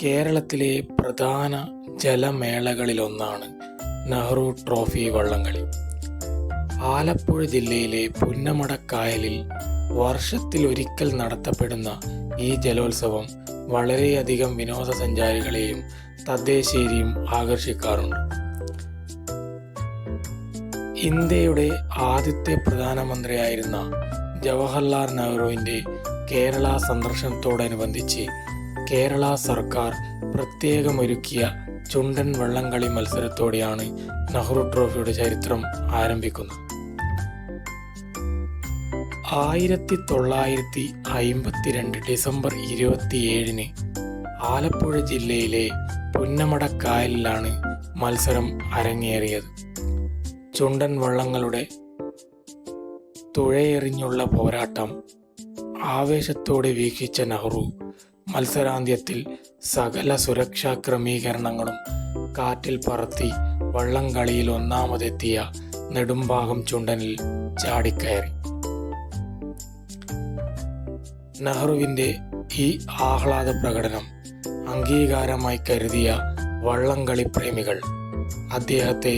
കേരളത്തിലെ പ്രധാന ജലമേളകളിലൊന്നാണ് നെഹ്റു ട്രോഫി വള്ളംകളി. ആലപ്പുഴ ജില്ലയിലെ പുന്നമടക്കായലിൽ വർഷത്തിലൊരിക്കൽ നടത്തപ്പെടുന്ന ഈ ജലോത്സവം വളരെയധികം വിനോദസഞ്ചാരികളെയും തദ്ദേശീയരെയും ആകർഷിക്കാറുണ്ട്. ഇന്ത്യയുടെ ആദ്യത്തെ പ്രധാനമന്ത്രിയായിരുന്ന ജവഹർലാൽ നെഹ്റുവിൻ്റെ കേരള സന്ദർശനത്തോടനുബന്ധിച്ച് കേരള സർക്കാർ പ്രത്യേകമൊരുക്കിയ ചുണ്ടൻ വള്ളംകളി മത്സരത്തോടെയാണ് നെഹ്റു ട്രോഫിയുടെ ചരിത്രം ആരംഭിക്കുന്നത്. 1952 ഡിസംബർ 27 ആലപ്പുഴ ജില്ലയിലെ പുന്നമടക്കായലിലാണ് മത്സരം അരങ്ങേറിയത്. ചുണ്ടൻ വള്ളങ്ങളുടെ തുഴയെറിഞ്ഞുള്ള പോരാട്ടം ആവേശത്തോടെ വീക്ഷിച്ച നെഹ്റു മത്സരാന്ത്യത്തിൽ സകല സുരക്ഷാ ക്രമീകരണങ്ങളും കാറ്റിൽ പറത്തി വള്ളംകളിയിൽ ഒന്നാമതെത്തിയ നെടുമ്പാകം ചുണ്ടനിൽ ചാടിക്കയറി. നെഹ്റുവിൻ്റെ ഈ ആഹ്ലാദ പ്രകടനം അംഗീകാരമായി കരുതിയ വള്ളംകളി പ്രേമികൾ അദ്ദേഹത്തെ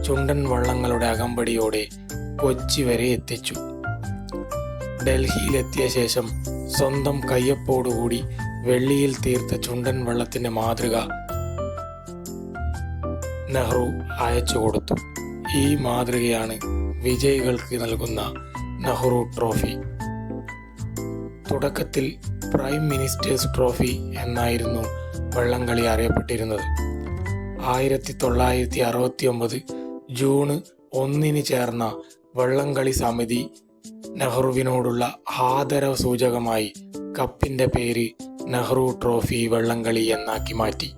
ചുണ്ടൻ വള്ളങ്ങളുടെ അകമ്പടിയോടെ കൊച്ചി വരെ എത്തിച്ചു. ഡൽഹിയിലെത്തിയ ശേഷം സ്വന്തം കയ്യൊപ്പോടുകൂടി വെള്ളിയിൽ തീർത്ത ചുണ്ടൻ വള്ളത്തിൻ്റെ മാതൃക നെഹ്റു അയച്ചു കൊടുത്തു. ഈ മാതൃകയാണ് വിജയികൾക്ക് നൽകുന്ന നെഹ്റു ട്രോഫി. തുടക്കത്തിൽ പ്രൈം മിനിസ്റ്റേഴ്സ് ട്രോഫി എന്നായിരുന്നു വള്ളംകളി അറിയപ്പെട്ടിരുന്നത്. 1969 ജൂൺ 1 ചേർന്ന വള്ളംകളി സമിതി നെഹ്റുവിനോടുള്ള ആദരവ് സൂചകമായി കപ്പിൻ്റെ പേര് നെഹ്റു ട്രോഫി വള്ളംകളി എന്നാക്കി മാറ്റി.